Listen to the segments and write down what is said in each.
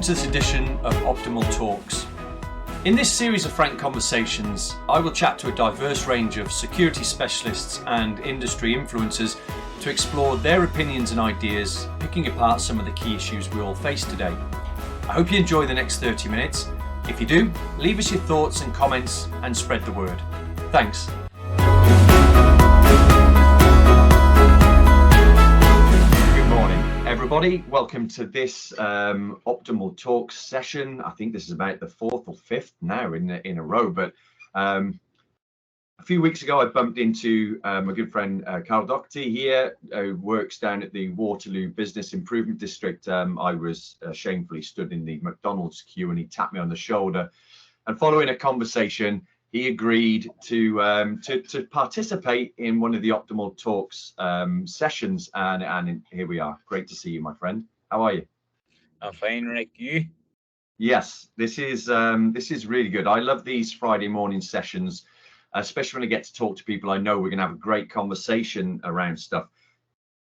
to this edition of Optimal Talks. In this series of frank conversations, I will chat to a diverse range of security specialists and industry influencers to explore their opinions and ideas, picking apart some of the key issues we all face today. I hope you enjoy the next 30 minutes. If you do, leave us your thoughts and comments and spread the word. Thanks. Everybody, welcome to this Optimal Talks session. I think this is about the fourth or fifth now in a row, but a few weeks ago I bumped into my good friend Karol Doherty here, who works down at the Waterloo Business Improvement District. I was shamefully stood in the McDonald's queue and he tapped me on the shoulder, and following a conversation he agreed to participate in one of the Optimal Talks sessions, and here we are. Great to see you, my friend. How are you? I'm fine, Rick. You? Yes, this is really good. I love these Friday morning sessions, especially when I get to talk to people I know we're going to have a great conversation around stuff.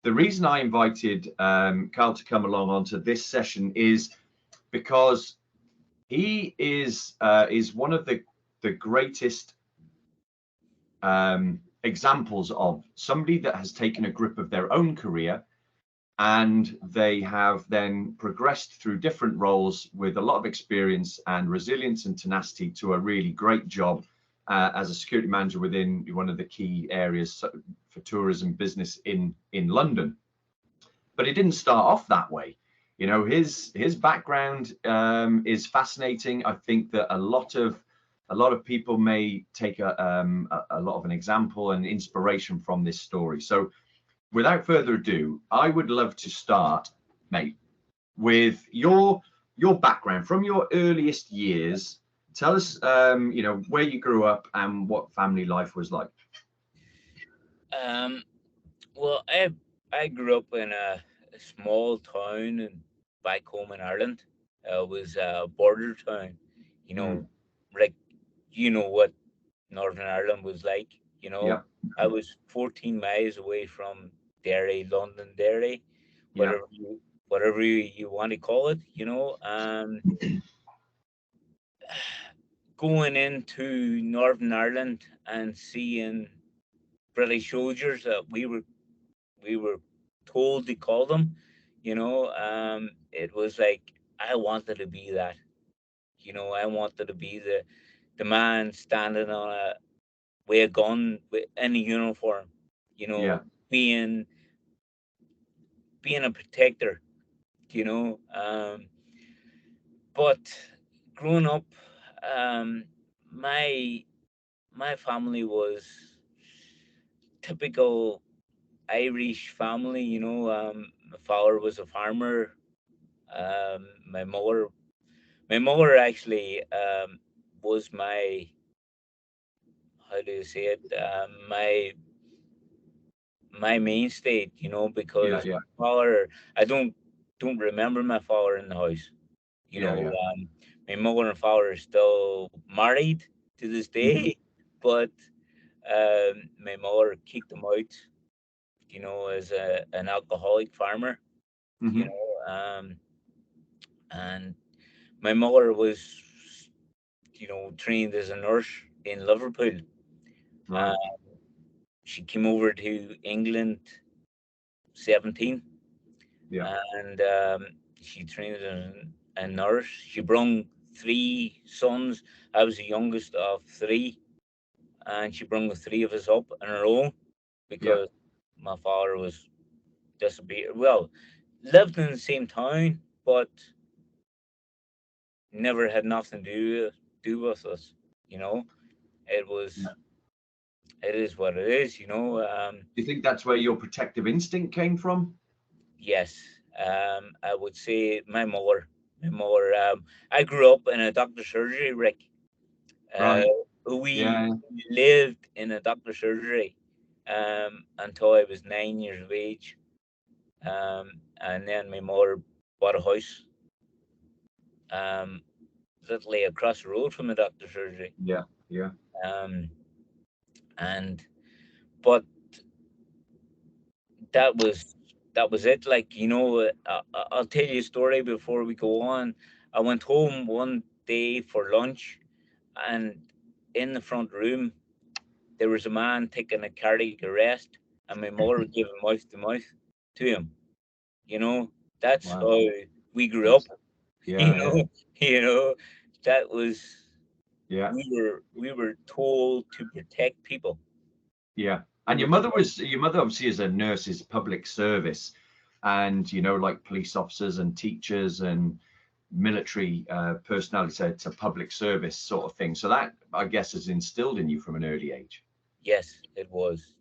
The reason I invited Karol to come along onto this session is because he is one of the greatest examples of somebody that has taken a grip of their own career, and they have then progressed through different roles with a lot of experience and resilience and tenacity to a really great job as a security manager within one of the key areas for tourism business in London. But it didn't start off that way. You know, his background is fascinating. I think that a lot of people may take a lot of an example and inspiration from this story. So without further ado, I would love to start, mate, with your background from your earliest years. Tell us, where you grew up and what family life was like. Well, I grew up in a small town back home in Ireland. It was a border town, like, you know what Northern Ireland was like, Yeah. I was 14 miles away from Derry, London, Derry, Yeah. whatever you want to call it, going into Northern Ireland and seeing British soldiers that we were told to call them, it was like I wanted to be that. I wanted to be the man standing on with a gun in a uniform, Yeah. being a protector, but growing up, my family was typical Irish family. My father was a farmer. My mother actually was my, how do you say it, my mainstay, because Yeah. my father, I don't remember my father in the house. Yeah. My mother and father are still married to this day, but my mother kicked them out, as an alcoholic farmer, you Mm-hmm. know, and my mother was, trained as a nurse in Liverpool. Uh, Right. she came over to England 17, Yeah. and she trained as a nurse. She brung 3 sons. I was the youngest of 3, and she brung the 3 of us up on her own Yeah. because my father was disappeared. Well, lived in the same town, but never had nothing to do with us. It was, it is what it is. Do you think that's where your protective instinct came from? Yes, I would say my mother. My mother. I grew up in a doctor's surgery, Rick. Uh, Right. we Yeah. lived in a doctor's surgery until I was 9 years of age. And then my mother bought a house literally across the road from the doctor's surgery. Yeah. Yeah. Um, and but that was it. Like, I'll tell you a story before we go on. I went home one day for lunch, and in the front room there was a man taking a cardiac arrest, and my mother was giving mouth to mouth to him. You know, that's Wow. how we grew up. That's You yeah, yeah, know, you know, that was yeah, we were told to protect people. yeah. We And were your mother obviously is a nurse, is public service, and like police officers and teachers and military personality to public service sort of thing. So that I guess is instilled in you from an early age. Yes, it was.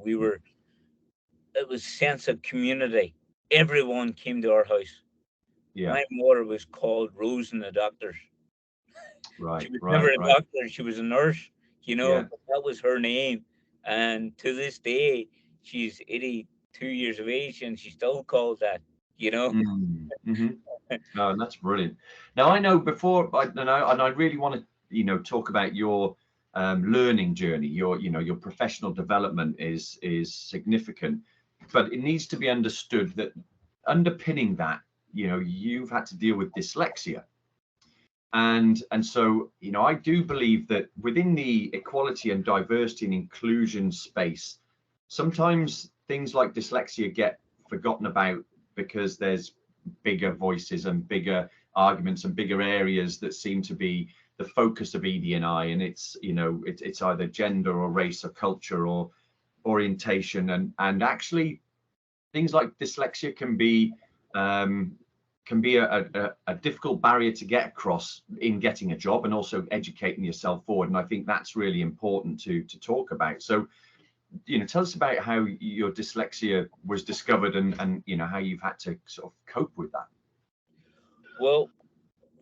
We were. It was sense of community. Everyone came to our house. Yeah, My mother was called Rose and the doctors. She right, was never right, a right. doctor. She was a nurse. Yeah. But that was her name. And to this day, she's 82 years of age, and she still calls that. You know. Mm-hmm. No, and that's brilliant. Now I know before I know, and I really want to, talk about your learning journey. Your professional development is significant, but it needs to be understood that underpinning that, you've had to deal with dyslexia, and so I do believe that within the equality and diversity and inclusion space, sometimes things like dyslexia get forgotten about because there's bigger voices and bigger arguments and bigger areas that seem to be the focus of ED&I, and it's either gender or race or culture or orientation, and actually things like dyslexia um, can be a difficult barrier to get across in getting a job and also educating yourself forward. And I think that's really important to talk about. So, tell us about how your dyslexia was discovered, and how you've had to sort of cope with that. Well,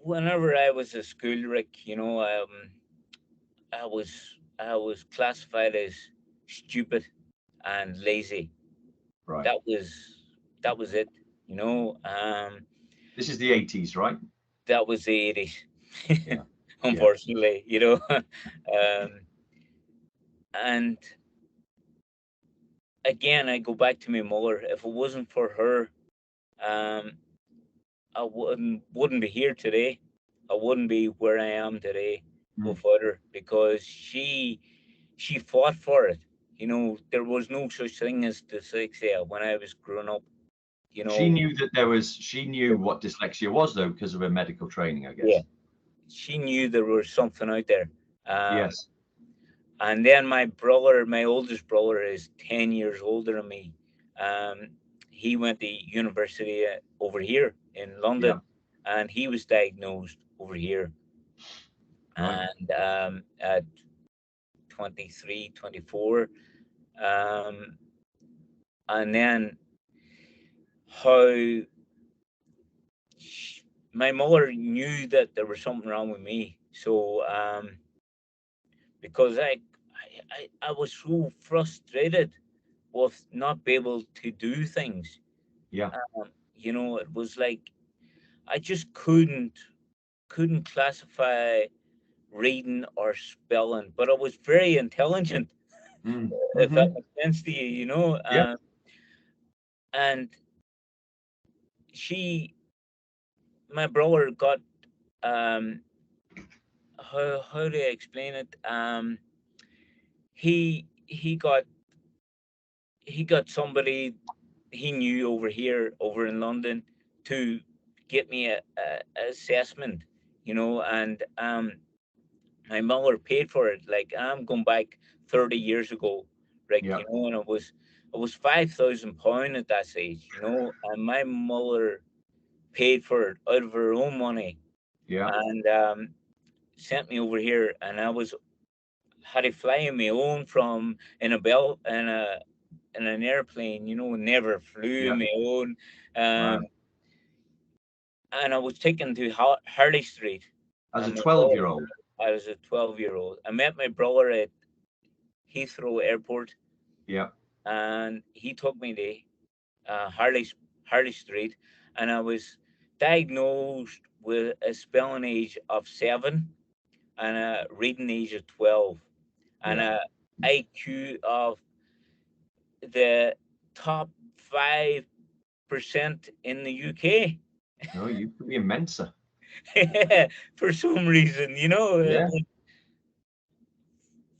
whenever I was at school, Rick, I was classified as stupid and lazy. Right. That was it. You know, um, This is the 80s, right? that was the 80s. Yeah. Yeah. Unfortunately, and again, I go back to my mother. If it wasn't for her, um, I wouldn't be here today. I wouldn't be where I am today Mm. without her, because she fought for it. There was no such thing as dyslexia when I was growing up. You She know, knew she knew what dyslexia was, though, because of her medical training, I yeah, guess. she knew there was something out there. Yes. And then my brother, my oldest brother, is 10 years older than me. Um, he went to university over here in Yeah. London, and he was diagnosed over here. Right. And at 23, 24. Um, and then how sh my mother knew that there was something wrong with me. So because I was so frustrated with not being able to do things. Yeah. It was like I just couldn't classify reading or spelling, but I was very intelligent, Mm. if that Mm-hmm. makes sense to you, you know. Yeah. And she, my brother, got um, how do I explain it? He got somebody he knew over here, over in London, to get me a assessment, and my mother paid for it. Like, I'm going back 30 years ago, like, Yeah. and it was £5,000 at that stage, and my mother paid for it out of her own money, Yeah. and sent me over here, and I was had to fly on my own from in an airplane, never flew Yeah. on my own. Um, Wow. and I was taken to Harley Street, As a and 12-year-old. I was a 12-year-old. I met my brother at Heathrow Airport, Yeah. and he took me to Harley Street, and I was diagnosed with a spelling age of 7 and a reading age of 12, and Yeah. a IQ of the top 5% in the UK. No, you could be a Mensa. For some reason, Yeah.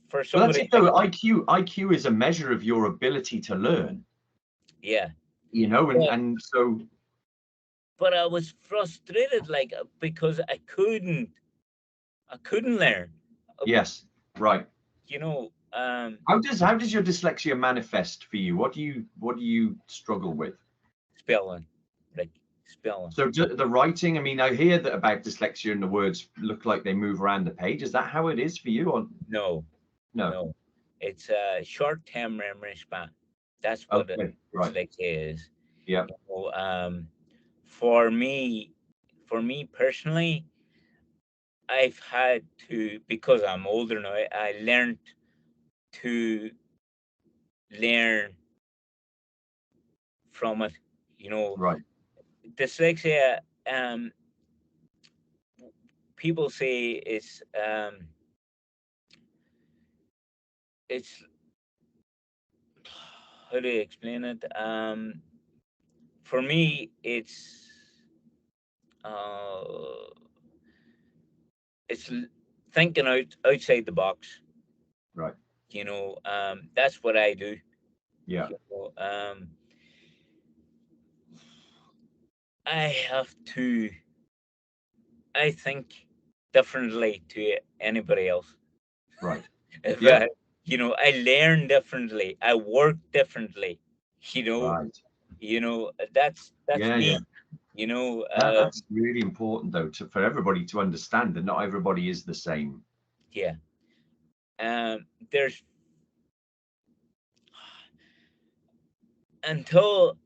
for Well, that's somebody it like, though. IQ is a measure of your ability to learn, yeah. and But so I was frustrated, like, because I couldn't learn. Uh, yes, right. You know, How does your dyslexia manifest for you? What do you struggle with? spelling, like spelling. So the writing, I mean, I hear that about dyslexia and the words look like they move around the page. Is that how it is for you? Or No, no? no, it's a short-term memory span. That's what Okay, right. dyslexia is. Yeah. So, for me, personally, I've had to, because I'm older now. I learned to learn from it. You know, Right. Dyslexia. People say it's how do you explain it? For me, uh, it's thinking outside the box. Right. That's what I do. Yeah. You know, I have to. I think differently to anybody else. Right. If Yeah. I learn differently. I work differently. You know, Right. that's Yeah. Yeah. me. You know, That's really important though, for everybody to understand that not everybody is the same. yeah. There's until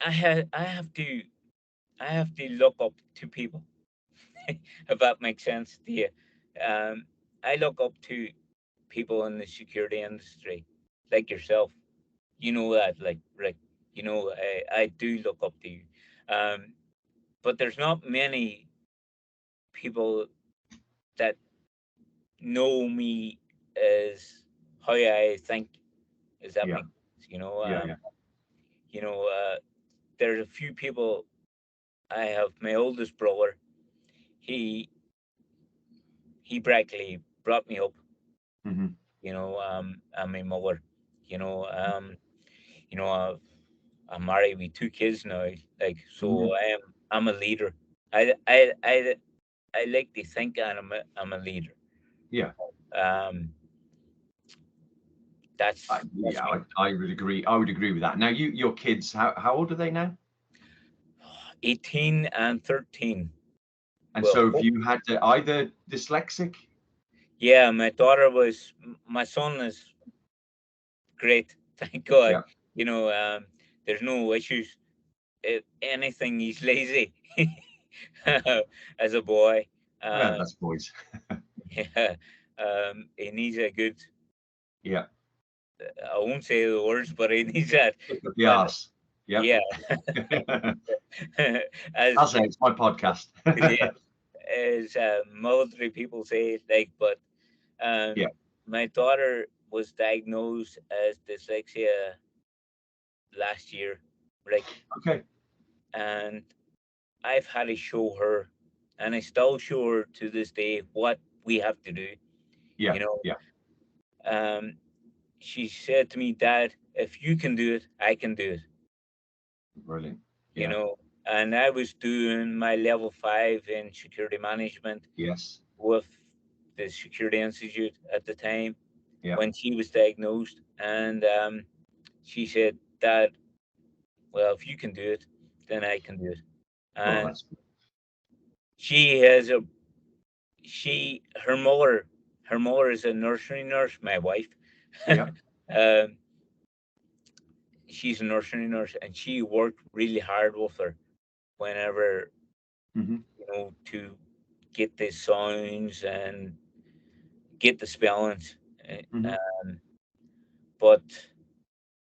I have to look up to people. If that makes sense to you. I look up to people in the security industry, like yourself. You know that, like Rick. I do look up to you. Um, but there's not many people that know me as how I think. Does that Yeah. make sense? Yeah. Yeah. You know, uh, there's a few people. I have my oldest brother. He practically brought me up. Hmm. And my mother. You know, um, I'm married with two kids now. Like, so Hmm. I'm a leader. I like to think I'm a leader. Yeah. Um, that's Yeah. me. I would agree. I would agree with that. Now, your kids, how old are they now? 18 and 13. And Well, so, have you had either dyslexic? yeah, my son is great. Thank God. Yeah. There's no issues. If anything, he's lazy as a boy. Well, Uh, that's boys. yeah, he needs a good. Yeah. I won't say the words, but he needs that. Kick up the But arse. Yep. yeah, as I'll say it's my podcast. yeah, as military people say, like. But Yeah. my daughter was diagnosed as dyslexia last year, like, Okay. and I've had to show her, and I still show her to this day what we have to do. Yeah. You know, Yeah. um, she said to me, "Dad, if you can do it, I can do it." Brilliant. You Yeah. know, and I was doing my level 5 in security management Yes. with the Security Institute at the time Yeah. when she was diagnosed, and she said, "Dad, well, if you can do it, then I can do it." Oh, And that's good. she has a she her mother is a nursery nurse, my wife. Yeah. um, she's a nursery nurse, and she worked really hard with her whenever, Hmm. to get the sounds and get the spellings. Hmm. Um, but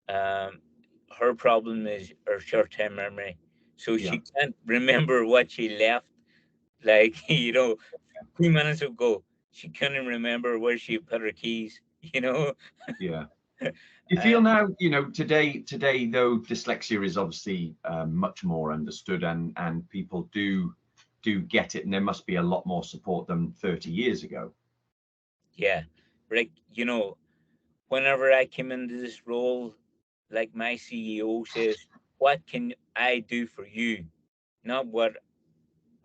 um, her problem is her short-term memory, so Yeah. she can't remember what she left. Like, 2 minutes ago, she couldn't remember where she put her keys. Yeah. You feel now, today though, dyslexia is obviously much more understood, and people do get it, and there must be a lot more support than 30 years ago. Yeah, Rick, whenever I came into this role, like my CEO says, what can I do for you? Not what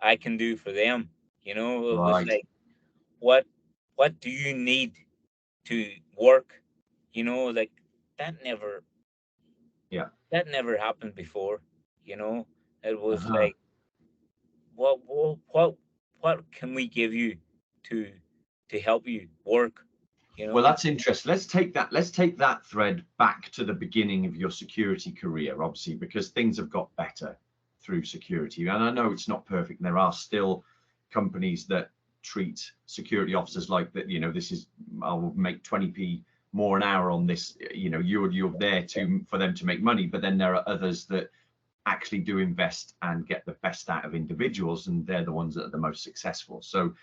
I can do for them. It was Right. like, what what do you need to work? Like that never Yeah. that never happened before. It was Uh-huh. like, what can we give you to help you work? You Well, know, that's interesting. Let's take that thread back to the beginning of your security career, obviously, because things have got better through security. And I know it's not perfect. There are still companies that treat security officers like that, this is, I'll make 20p more an hour on this, you're there to for them to make money. But then there are others that actually do invest and get the best out of individuals, and they're the ones that are the most successful. So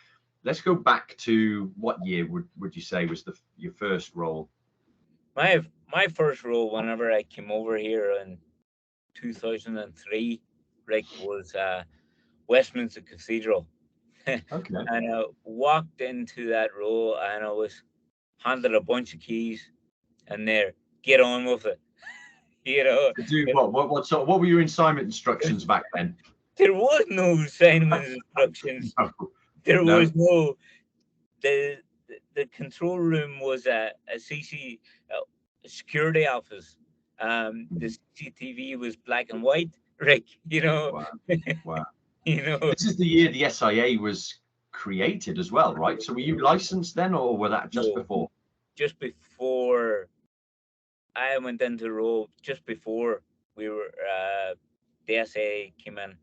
let's go back to what year would you say was your first role? my first role whenever I came over here in 2003, Rick, was Westminster Cathedral. And Okay. I walked into that role and I was handed a bunch of keys and there, get on with it. You know, To do what were your assignment instructions back then? there was no assignment instructions. There No, was no the control room was a CC security office. The no. CCTV was black and white, Rick. Wow, wow. You know, This is the year the SIA was created as well, right? So were you licensed then, or were that just no, before? just before I went into the role, just before we were the SA came in,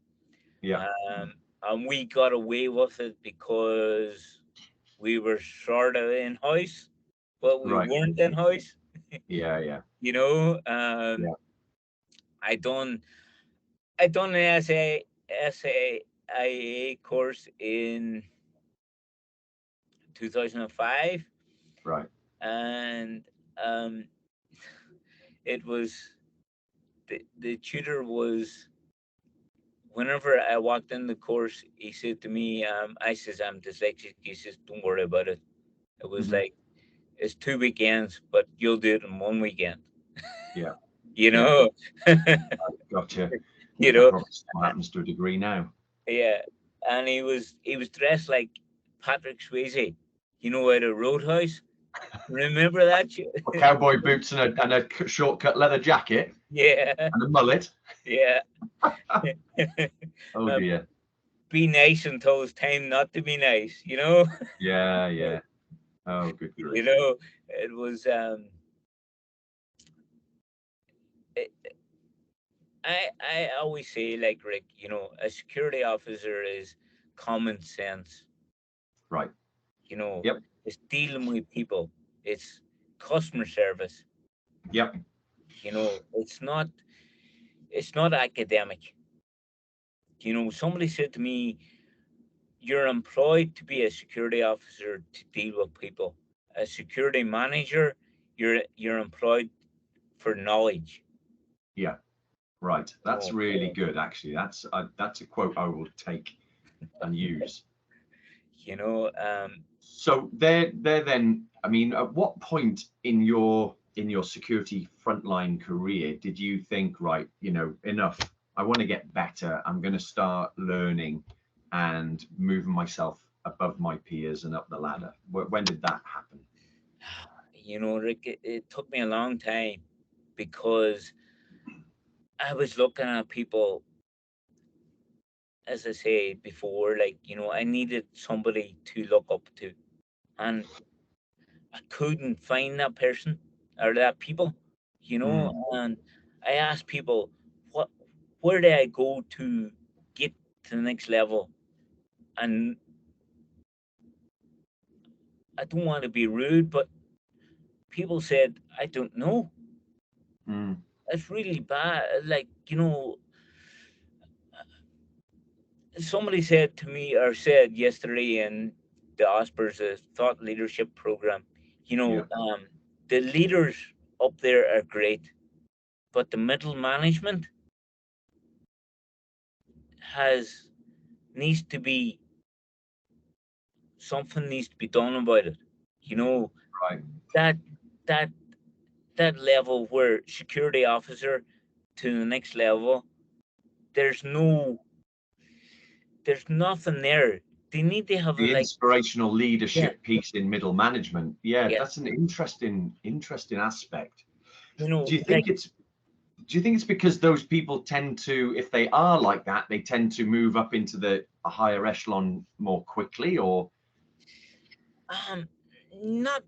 Yeah. and we got away with it because we were sort of in house, but we Right. weren't in house. Yeah, yeah, You know, yeah. I done I done an SAIA course in 2005, Right. and um, it was the tutor was whenever I walked in the course, he said to me, I says I'm dyslexic. He says, don't worry about it. It was Hmm. like, it's 2 weekends, but you'll do it in 1 weekend. Yeah, You yeah. know, Gotcha. you That know, probably still happens to a degree now. yeah. And he was dressed like Patrick Swayze. At a Roadhouse. Remember that? Cowboy boots and a short-cut leather jacket Yeah, and a mullet. yeah. Oh Now, dear. be nice until it's time not to be nice. You know. Yeah, yeah. Oh, good You grief. know, it was. It, I always say, like, Rick, a security officer is common sense. Right. You know, Yep. it's dealing with people. It's customer service. Yep. It's not academic. Somebody said to me, you're employed to be a security officer to deal with people. A security manager, you're employed for knowledge. Yeah. Right. That's Oh, really good, actually. That's a quote I will take and use. you know, So there then, I mean, at what point in your security frontline career did you think, right, enough, I want to get better, I'm going to start learning and moving myself above my peers and up the ladder? When did that happen? Rick, it took me a long time because I was looking at people, as I said before, like, I needed somebody to look up to, and I couldn't find that person or that people, Mm, and I asked people, what, where do I go to get to the next level? And I don't want to be rude, but people said, I don't know. mm, That's really bad. Like, somebody said to me or said yesterday in the Osprey's thought leadership program, yeah. the leaders. up there are great, but the middle management has needs to be something needs to be done about it. You know, Right. that that that level where security officer to the next level, there's no there's nothing there. They need to have a The like inspirational yeah, leadership piece in middle management. Yeah, yeah. that's an interesting aspect. You Do know, you think like it's do you think it's because those people tend to, if they are like that, they tend to move up into the a higher echelon more quickly, or um not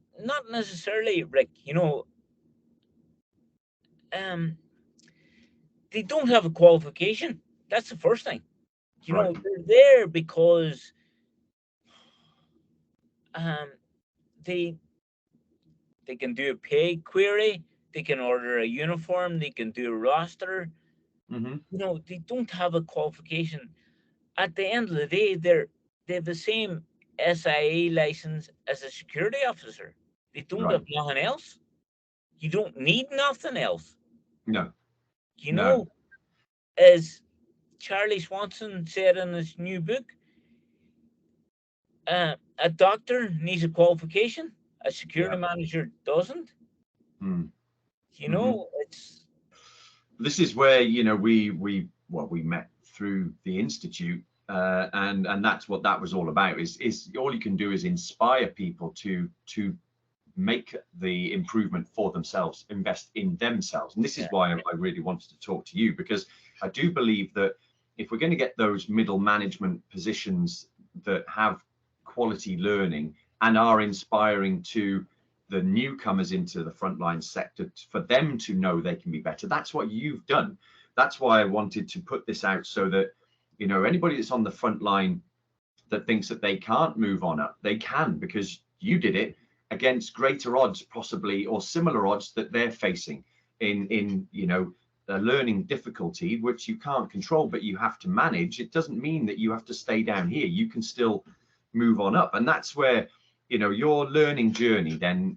necessarily, Rick. Um they don't have a qualification. That's the first thing. right? They're there because um they they can do a pay query, they can order a uniform, they can do a roster. Hmm. They don't have a qualification. At the end of the day, they have the same SIA license as a security officer. They don't Right. have nothing else. You don't need nothing else. No, You no. know, as Charlie Swanson said in his new book, a doctor needs a qualification. A security Yeah. manager doesn't. Mm. Hmm. It's This is where, we met through the institute, and that's what that was all about. Is all you can do is inspire people to make the improvement for themselves, invest in themselves. And this yeah, is why I really wanted to talk to you, because I do believe that if we're going to get those middle management positions that have quality learning and are inspiring to the newcomers into the frontline sector, for them to know they can be better. That's what you've done. That's why I wanted to put this out, so that anybody that's on the front line that thinks that they can't move on up, they can, because you did it against greater odds, possibly, or similar odds that they're facing in a learning difficulty, which you can't control, but you have to manage. It doesn't mean that you have to stay down here. You can still move on up. And that's where, your learning journey then,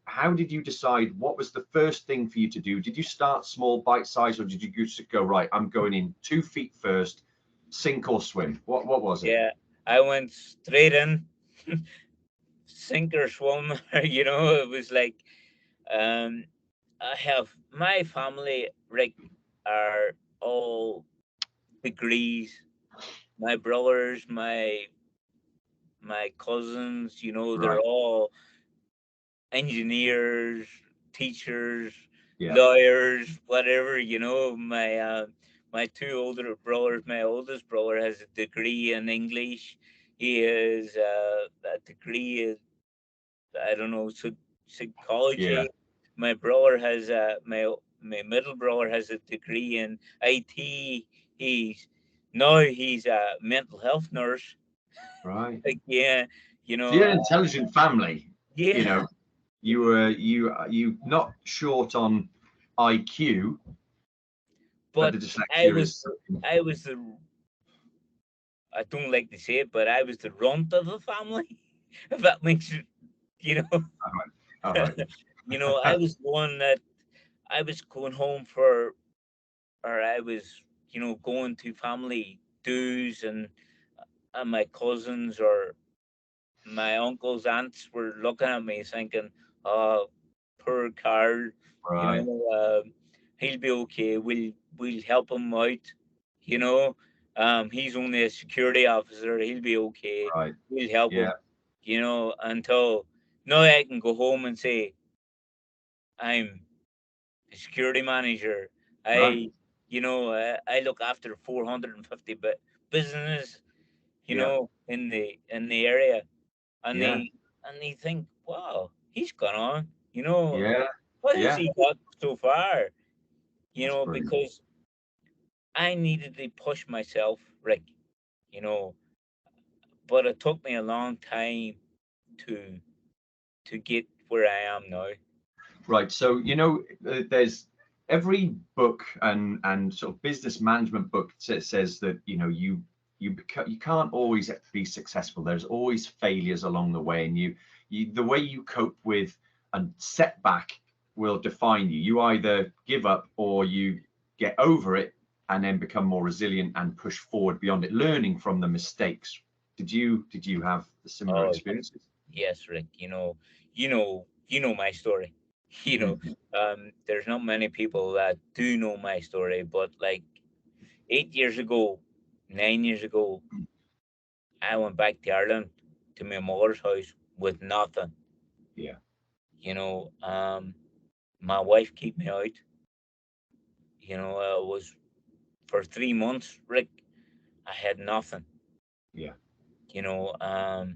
how did you decide what was the first thing for you to do? Did you start small, bite size, or did you just go, right, I'm going in 2 feet first, sink or swim? What was it? yeah. I went straight in, sink or swim. It was like um, I have my family, Rick, are all degrees. My brothers, my cousins, they're Right. all engineers, teachers, Yeah. lawyers, whatever. My two older brothers. My oldest brother has a degree in English. He has a degree in, I don't know, Yeah. psychology. My brother has my middle brother has a degree in IT. He's a mental health nurse. Right. Like, yeah, So you're an intelligent family. You yeah. know, you not short on IQ, but But the I dyslexia was is something. I was the I don't like to say it, but I was the runt of the family. If that makes it, you know, All right. All right. I was the one that I was going home for, or I was, going to family dues, and my cousins or my uncles, aunts were looking at me thinking, "Oh, poor Carl, you Right. know, he'll be okay. We'll help him out. You know, he's only a security officer. He'll be okay. Right. We'll help Yeah. him. Until now I can go home and say I'm a security manager. Right. I look after 450 business. Yeah. In the area, and Yeah. they think, wow, he's gone on. Yeah. What has Yeah. he got so far? That's brilliant. Because I needed to push myself, Rick. You know, but it took me a long time to get where I am now. Right. So, there's every book and sort of business management book says that, you can't always be successful. There's always failures along the way, and the way you cope with a setback will define you. You either give up or you get over it and then become more resilient and push forward beyond it, learning from the mistakes. Did you have similar Oh, experiences? yes, Rick. You know my story. You know, Mhm. there's not many people that do know my story, but like 8 years ago, 9 years ago, I went back to Ireland to my mother's house with nothing. Yeah, My wife kept me out. It was for 3 months, Rick. I had nothing. yeah, You know, um,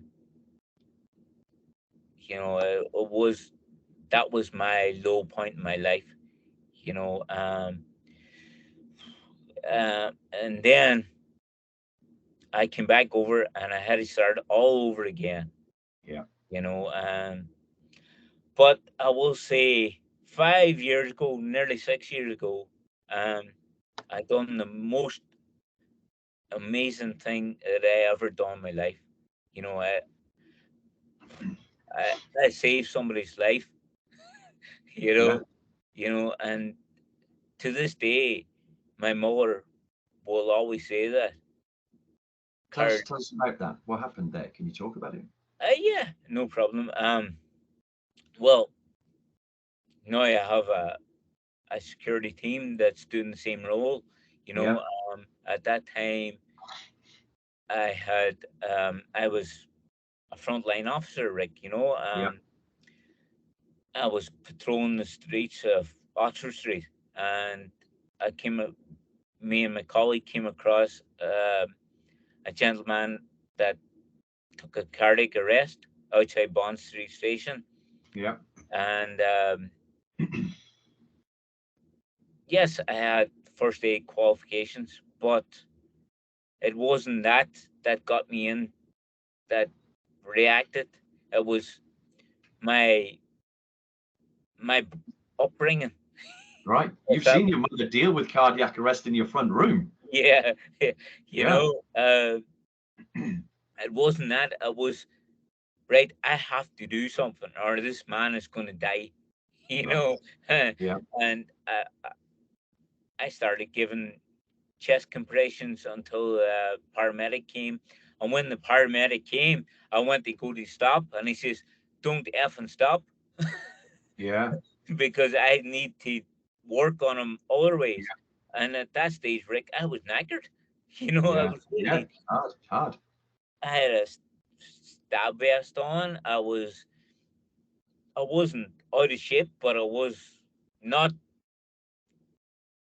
it was that was my low point in my life. You know, and then I came back over and I had to start all over again. yeah. You know, but I will say 5 years ago, nearly 6 years ago, um, I done the most amazing thing that I ever done in my life. You know, I, I saved somebody's life. You Yeah. know, and to this day, my mother will always say that. Tell Karol, us, tell us about that. What happened there? Can you talk about it? yeah, no problem. Well, now I have a security team that's doing the same role. Yeah, At that time, I was a frontline officer, Rick. yeah, I was patrolling the streets of Oxford Street, and me and my colleague came across a gentleman that took a cardiac arrest outside Bond Street Station, yeah. and yes, I had first aid qualifications, but it wasn't that got me in, that reacted. It was my my upbringing. Right. I You've felt, seen your mother deal with cardiac arrest in your front room. yeah, you Yeah. know, uh, it wasn't that. It was right. I have to do something, or this man is going to die. You Right. know, Yeah. and I started giving chest compressions until paramedic came. And when the paramedic came, I went to go to stop, and he says, "Don't effing stop," Yeah. because I need to work on him other ways. And at that stage, Rick, I was knackered. I Yeah. was Yeah. really. It's hard. It's hard. I had a stab vest on. I wasn't out of shape, but I was not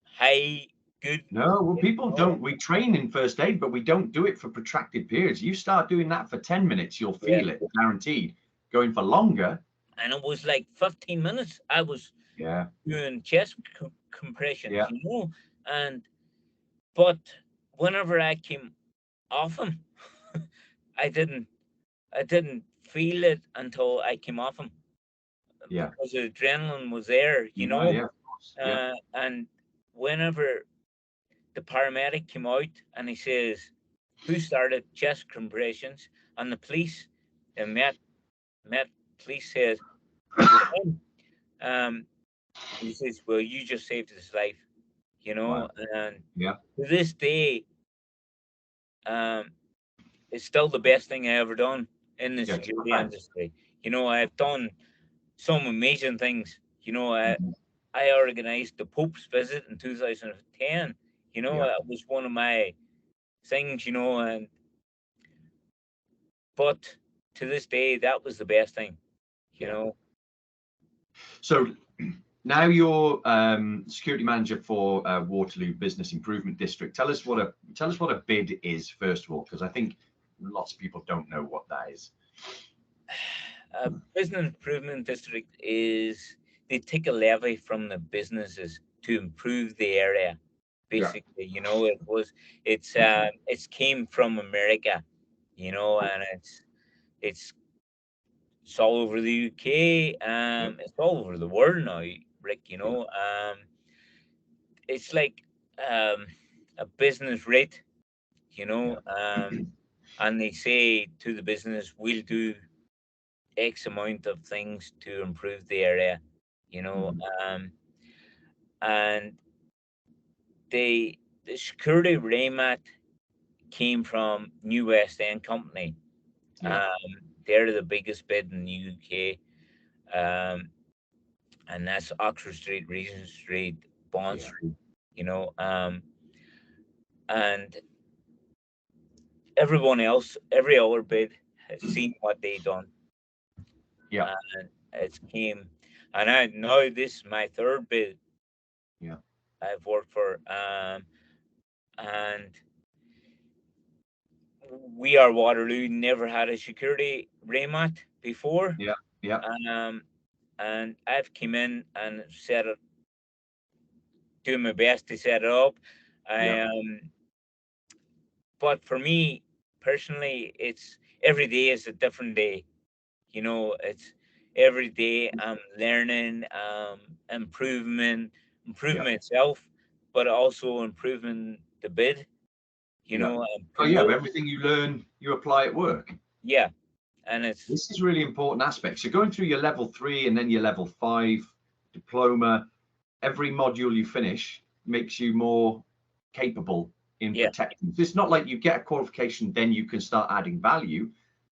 high good. No, well, You people know? don't. We train in first aid, but we don't do it for protracted periods. You start doing that for 10 minutes, you'll Yeah. feel it, guaranteed. Going for longer. And it was like 15 minutes. I was Yeah. doing chest compressions, Yeah. and but whenever I came off him, I didn't I didn't feel it until I came off him, Yeah. because the adrenaline was there, Yeah. Yeah. Of course. Yeah. and whenever the paramedic came out and he says, "Who started chest compressions?" and the police, the Met police said it was him. Um, he says, "Well, you just saved his life," Wow. and Yeah. to this day, um, it's still the best thing I ever done in the Yeah. Keep security thanks. industry. I've done some amazing things. Mhm. I organized the Pope's visit in 2010. Yeah. That was one of my things. And but to this day, that was the best thing. You Yeah. know, So now you're security manager for Waterloo Business Improvement District. Tell us what a bid is first of all, because I think lots of people don't know what that is. a business improvement district is, they take a levy from the businesses to improve the area. Yeah. Basically, it's came from America, and it's it's all over the UK. Yeah. It's all over the world now, Rick. Yeah. It's like um, a business rate, Yeah. and they say to the business, "We'll do X amount of things to improve the area," you know. Mhm. And the security remat came from New West End Company. Yeah, They're the biggest bid in the UK. Um, and that's Oxford Street, Regent Street, Bond yeah, Street, you know. And everyone else, every other bid has seen what they done, yeah, and it came. And I now this is my third bid yeah, I've worked for, and we are Waterloo never had a security remat before, yeah, yeah, um, and I've come in and set it, doing my best to set it up. yeah, I But for me personally, it's every day is a different day. You know, it's every day I'm learning, improving yeah, myself, but also improving the bid. You yeah. know, and Oh yeah, but promote. everything you learn, you apply at work. Yeah, and it's This is really important aspect. So going through your level 3 and then your level 5 diploma, every module you finish makes you more capable in yeah, protecting. So it's not like you get a qualification, then you can start adding value.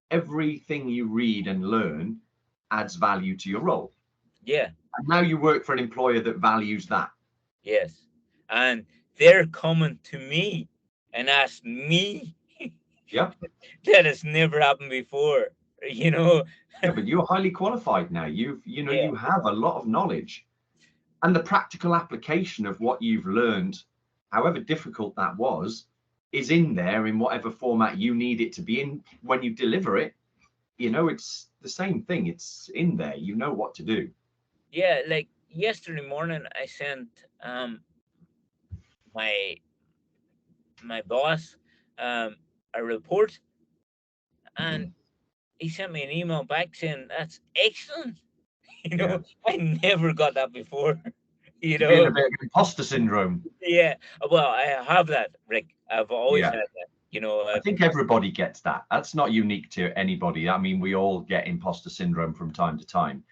Everything you read and learn adds value to your role. yeah, And now you work for an employer that values that. yes, and they're coming to me and ask me. Yeah. That has never happened before. You know, Yeah, but you're highly qualified now. yeah, You have a lot of knowledge, and the practical application of what you've learned, however difficult that was, is in there in whatever format you need it to be in when you deliver it. It's the same thing. It's in there. You know what to do. yeah. Like yesterday morning, I sent my my boss a report, and Mhm. he sent me an email back saying that's excellent. You Yeah. know, I never got that before. You You're getting know, a bit of imposter syndrome. yeah. Well, I have that, Rick. I've always Yeah. had that. You know, I think everybody gets that. That's not unique to anybody. I mean, we all get imposter syndrome from time to time.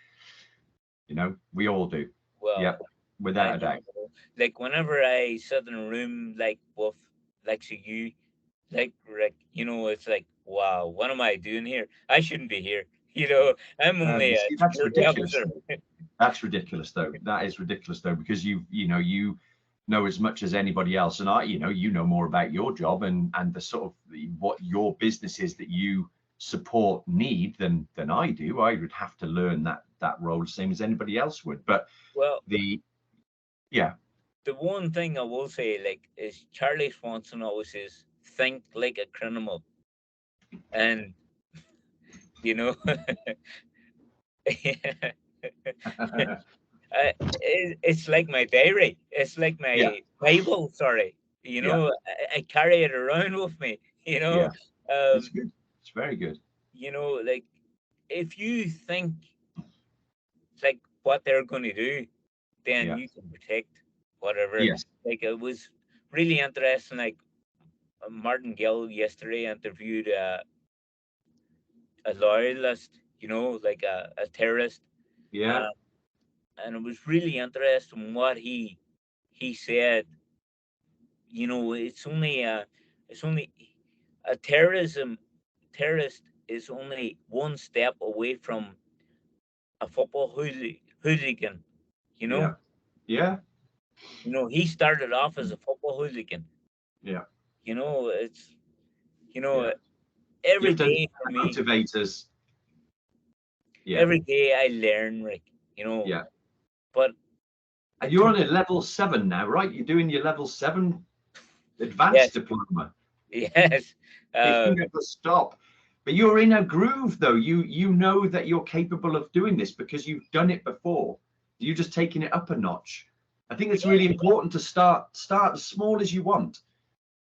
We all do. well, Yep, I without a doubt. know. Like whenever I sit in a room like with like so you, like Rick, you know, it's like, wow, what am I doing here? I shouldn't be here. You know, I'm only You a see, that's security ridiculous. officer. That's ridiculous, though. That is ridiculous, though, because you know as much as anybody else, and you know more about your job and the sort of what your business is that you support need than I do. I would have to learn that role same as anybody else would. But Well, the yeah, the one thing I will say, like, is Charlie Swanson always says, "Think like a criminal," and you know, it's like my diary. It's like yeah, my Bible. Sorry, you yeah, know, I carry it around with me. You know, yeah. It's um, good. It's very good. like if you think like what they're going to do, then Yeah. you can protect whatever. Yes. Like it was really interesting. Like Martin Gill yesterday interviewed a loyalist, you know, like a terrorist, Yeah. uh, and it was really interesting what he said. You know, it's only a terrorist is only one step away from a hooligan. You know, Yeah. Yeah. he started off as a football hooligan. Yeah. You know, it's you Yeah. know You every have to day understand for the me, motivators. Yeah. every day I learn, Rick. You know, Yeah. but And it you're took on a level 7 now, right? You're doing your level 7 advanced yes, diploma. yes, You never stop. But you're in a groove, though. You know that you're capable of doing this because you've done it before. You're just taking it up a notch. I think it's really important to start as small as you want.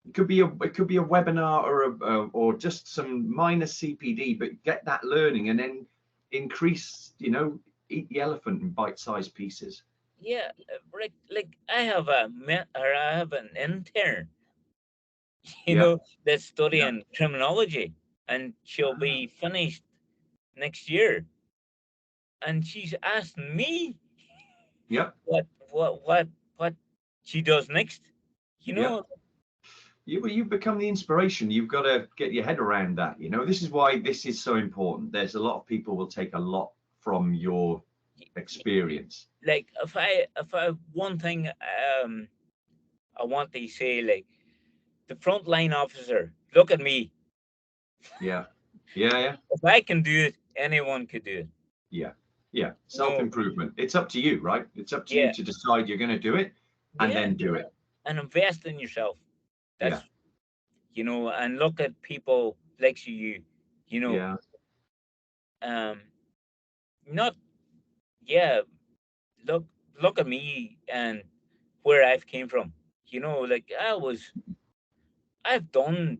It could be a webinar or just some minor CPD, but get that learning and then increase. Eat the elephant in bite-sized pieces. yeah, Rick. Like I have an intern, Yeah. that's Yeah. studying criminology, and she'll Ah, be finished next year, and she's asked me. Yep. what she does next. You Yep. know, You've become the inspiration. You've got to get your head around that. This is why this is so important. There's a lot of people will take a lot from your experience. like if I one thing I want to say, like, the frontline officer, look at me. Yeah. Yeah. Yeah. If I can do it, anyone could do it. Yeah. Yeah. You know, Self-improvement. It's up to you, right? It's up to you yeah, to decide you're going to do it and yeah, then do it. and invest in yourself. Yeah. That's, and look at people like you. You know, Yeah. um, not yeah. Look, look at me and where I've came from. Like I've done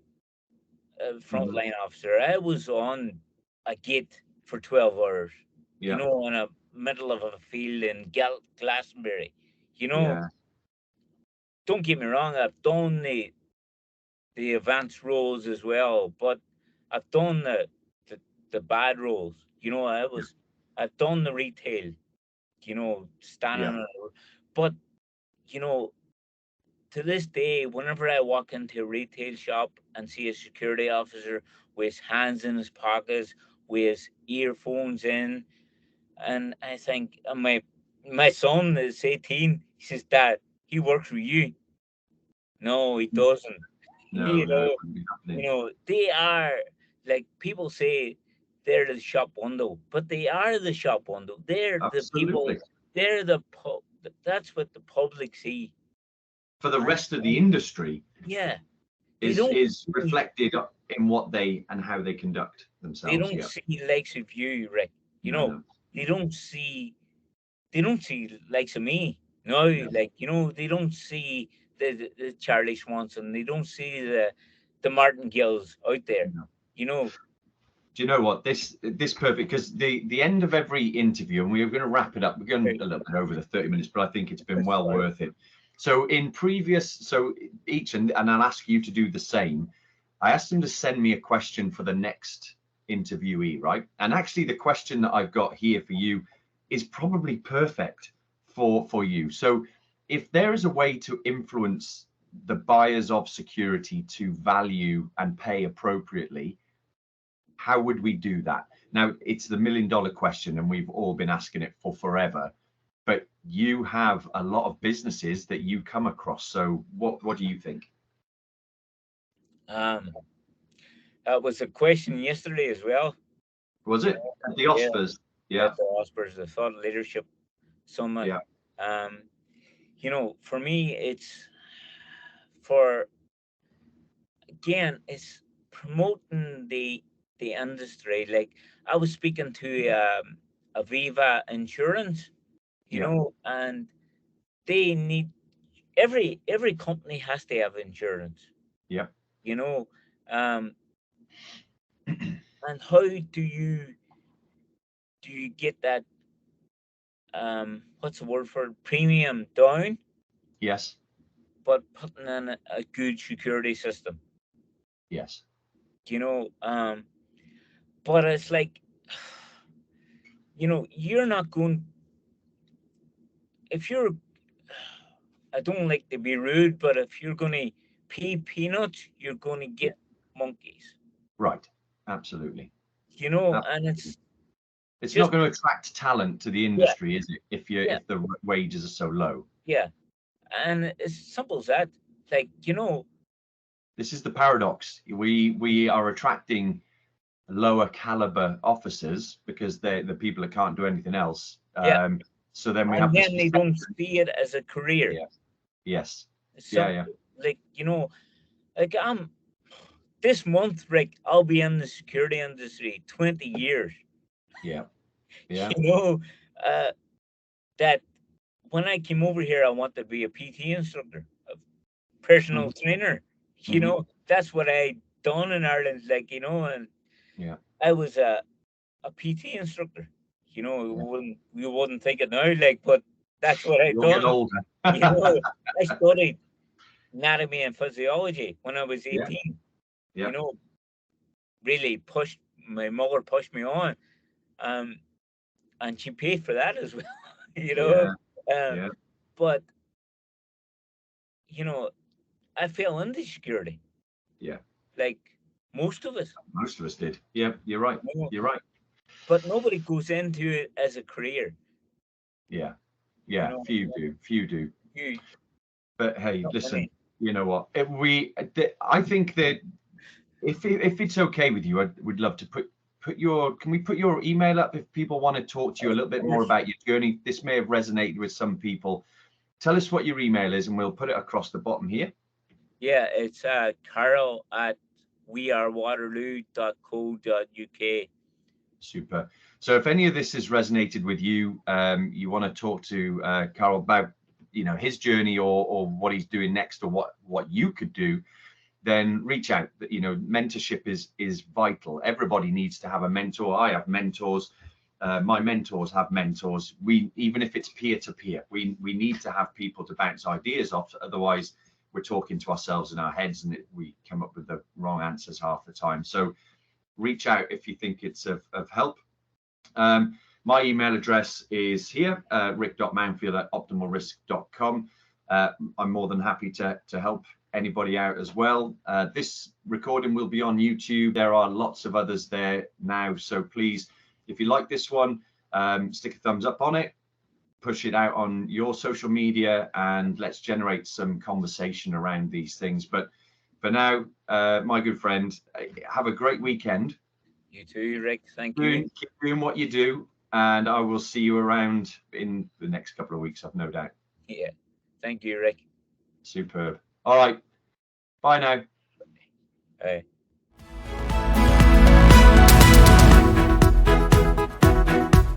a Hmm. frontline officer. I was on a gate for 12 hours. Yeah. In a middle of a field in Glastonbury. You know, Yeah. don't get me wrong. I've done the advanced roles as well, but I've done the, the bad roles. I've done the retail. Standing Yeah. on it. But you know, to this day, whenever I walk into a retail shop and see a security officer with his hands in his pockets, with his earphones in, and I think, my son is 18. He says, "Dad, he works with you." No, he doesn't. No, you no, it know, wouldn't be happening. they are, like, people say they're the shop window, but they are the shop window. They're the people. Absolutely. They're the That's what the public see. For the And rest of the industry yeah, they is don't is see, reflected in what they and how they conduct they themselves. don't Yeah. see likes of you, Rick. No. They don't see they don't see likes of me. No, No. like, they don't see the Charlie Swanson. They don't see the Martin Gills out there. No. You know, Do you know what this perfect, because the end of every interview, and we're going to wrap it up. We're going right, a little bit over the 30 minutes, but I think it's been that's well fine. worth it. So each, and I'll ask you to do the same. I asked them to send me a question for the next interviewee, right? And actually, the question that I've got here for you is probably perfect for you. So if there is a way to influence the buyers of security to value and pay appropriately, how would we do that? Now, it's the $1 million question, and we've all been asking it for forever. But you have a lot of businesses that you come across. So, what do you think? Um, that was a question yesterday as well. Was You it know, at the yeah, Oscars? Yeah, at the Oscars, the Thought Leadership Summit. yeah, Um, for me, for it's promoting the industry. Like, I was speaking to Aviva Insurance, yeah, and they need, every company has to have insurance. yeah. You know, um, and how do you get that? What's the word for it? Premium down, Yes, but putting in a good security system. yes. You know, but it's like, you're not going, if you're, I don't like to be rude, but if you're going to pay peanuts, you're going to Yeah, get monkeys. right. Absolutely. And Absolutely. it's It's not just, going to attract talent to the yeah, industry, is it? yeah, If the wages are so low. yeah. And it's simple as that. Like, This is the paradox. We are attracting lower caliber officers because they're the people that can't do anything else. yeah. So then we And have this then they perception. don't see it as a career. Yeah. Yes. It's Yeah. simple. Yeah. Like, like, this month, Rick, I'll be in the security industry 20 years. Yeah. Yeah. You know, uh, that when I came over here, I wanted to be a PT instructor, a personal Hmm. trainer. Hmm. That's what I done in Ireland. Like, and Yeah. I was a PT instructor. Yeah. You wouldn't think it now, like, but that's what I You'll get done. older. You know, I studied anatomy and physiology when I was Yeah. 18. You Yeah. know, really pushed my mother pushed me on, um, and she paid for that as well. you know, Yeah. Um, Yeah. but you know, I fell into security, Yeah. like most of us. Most of us did. Yeah. You're right. You know, You're right. but nobody goes into it as a career. Yeah. You Yeah. know, Few do. Few do. you But hey, not listen. many. You know what? I think that if it's okay with you, I would love to put your. Can we put your email up if people want to talk to you a Of little bit more course. about your journey? This may have resonated with some people. Tell us what your email is, and we'll put it across the bottom here. Yeah, it's Carol at wearewaterloo.co.uk. Super. So if any of this has resonated with you, you want to talk to Karol about, his journey or what he's doing next, or what you could do, then reach out. Mentorship is vital. Everybody needs to have a mentor. I have mentors. My mentors have mentors. Even if it's peer to peer, we need to have people to bounce ideas off. Otherwise, we're talking to ourselves in our heads, and we come up with the wrong answers half the time. So reach out if you think it's of help. My email address is here, rick.manfield@optimalrisk.com. I'm more than happy to help anybody out as well. This recording will be on YouTube. There are lots of others there now. So please, if you like this one, stick a thumbs up on it, push it out on your social media, and let's generate some conversation around these things. But for now, my good friend, have a great weekend. You too, Rick. Thank you. Keep doing what you do, and I will see you around in the next couple of weeks, I've no doubt. Yeah. Thank you, Rick. Superb. All right. Bye now. Bye.